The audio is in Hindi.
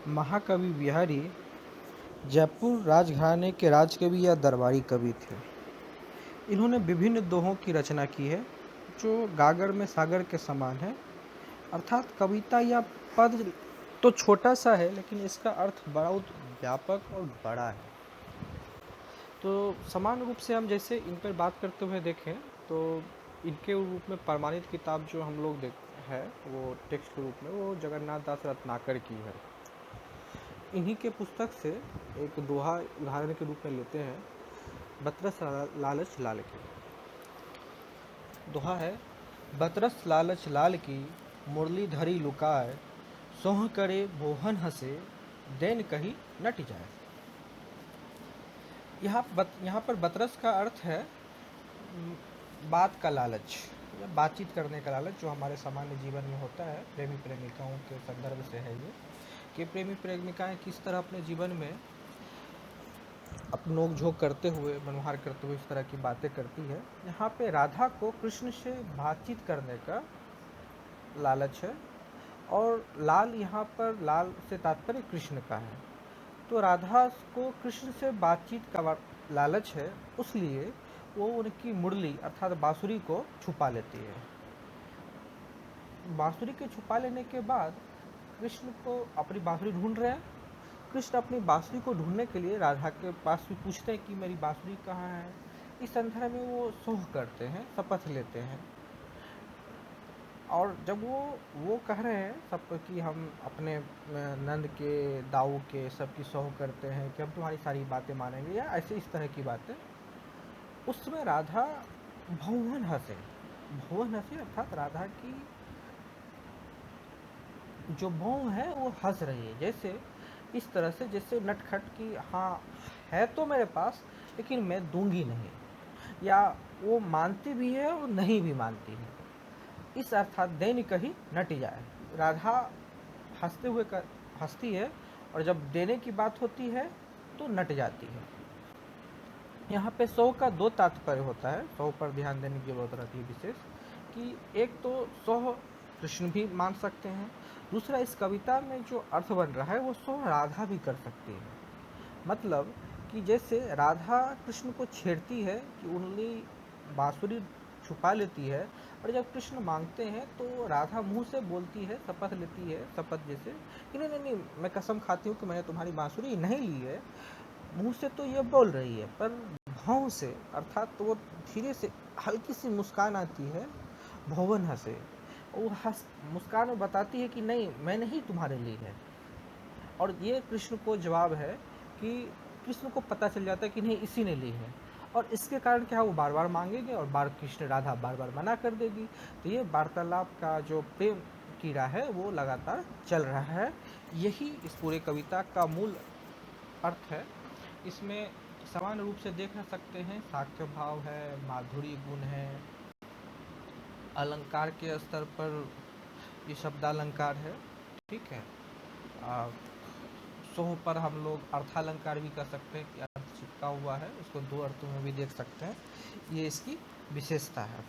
महाकवि बिहारी जयपुर राजघराने के राजकवि या दरबारी कवि थे। इन्होंने विभिन्न दोहों की रचना की है जो गागर में सागर के समान है। अर्थात कविता या पद तो छोटा सा है लेकिन इसका अर्थ बहुत व्यापक और बड़ा है। तो समान रूप से हम जैसे इन पर बात करते हुए देखें तो इनके रूप में प्रमाणित किताब जो हम लोग देख है वो टेक्स्ट के रूप में वो जगन्नाथ दास रत्नाकर की है। इन्हीं के पुस्तक से एक दोहा उदाहरण के रूप में लेते हैं, बतरस लालच लाल की। दोहा है, बतरस लालच लाल की मुरली धरी लुकाए, सोह करे मोहन हंसे देन कही नट जाए। यहाँ पर बतरस का अर्थ है बात का लालच या बातचीत करने का लालच जो हमारे सामान्य जीवन में होता है। प्रेमी प्रेमिकाओं के संदर्भ से है ये कि प्रेमी प्रेमिकाएं किस तरह अपने जीवन में नोक झोंक करते हुए, मनोहार करते हुए इस तरह की बातें करती है। यहाँ पे राधा को कृष्ण से बातचीत करने का लालच है और लाल यहाँ पर लाल से तात्पर्य कृष्ण का है। तो राधा को कृष्ण से बातचीत का लालच है, उसलिए वो उनकी मुरली अर्थात बांसुरी को छुपा लेती है। बांसुरी के छुपा लेने के बाद कृष्ण को अपनी बांसुरी ढूंढ रहे हैं। कृष्ण अपनी बांसुरी को ढूंढने के लिए राधा के पास भी पूछते हैं कि मेरी बांसुरी कहाँ है। इस संदर्भ में वो सोह करते हैं, शपथ लेते हैं। और जब वो कह रहे हैं सब कि हम अपने नंद के, दाऊ के सबकी सोह करते हैं कि हम तुम्हारी सारी बातें मानेंगे या ऐसे इस तरह की बातें, उस समय राधा भौवन हंसे। भौवन हंसे अर्थात राधा की जो भौं है वो हंस रही है, जैसे इस तरह से जैसे नटखट की हाँ है तो मेरे पास लेकिन मैं दूंगी नहीं, या वो मानती भी है और नहीं भी मानती है। इस अर्थात देन कही नट जाए। राधा हंसते हुए हंसती है और जब देने की बात होती है तो नट जाती है। यहाँ पे सौ का दो तात्पर्य होता है, सौ पर ध्यान देने की जरूरत रहती है विशेष, कि एक तो सौ कृष्ण भी मान सकते हैं, दूसरा इस कविता में जो अर्थ बन रहा है वो सौ राधा भी कर सकती है। मतलब कि जैसे राधा कृष्ण को छेड़ती है कि उंगली बांसुरी छुपा लेती है, और जब कृष्ण मांगते हैं तो राधा मुंह से बोलती है, शपथ लेती है, शपथ जैसे कि नहीं नहीं नहीं मैं कसम खाती हूँ कि मैंने तुम्हारी बांसुरी नहीं ली है। मुंह से तो ये बोल रही है पर भाव से अर्थात तो वो धीरे से हल्की सी मुस्कान आती है, भवन हंसे। वो हंस मुस्कान में बताती है कि नहीं मैंने ही तुम्हारे लिए है। और ये कृष्ण को जवाब है कि कृष्ण को पता चल जाता है कि नहीं इसी ने ली है, और इसके कारण क्या वो बार बार मांगेंगे और कृष्ण राधा बार बार मना कर देगी। तो ये वार्तालाप का जो प्रेम कीड़ा है वो लगातार चल रहा है। यही इस पूरे कविता का मूल अर्थ है। इसमें समान रूप से देख सकते हैं, साक्ष्य भाव है, माधुरी गुण है, अलंकार के स्तर पर ये शब्दालंकार है। ठीक है, सोह पर हम लोग अर्थालंकार भी कर सकते हैं कि अर्थ चिपका हुआ है, इसको दो अर्थों में भी देख सकते हैं। ये इसकी विशेषता है।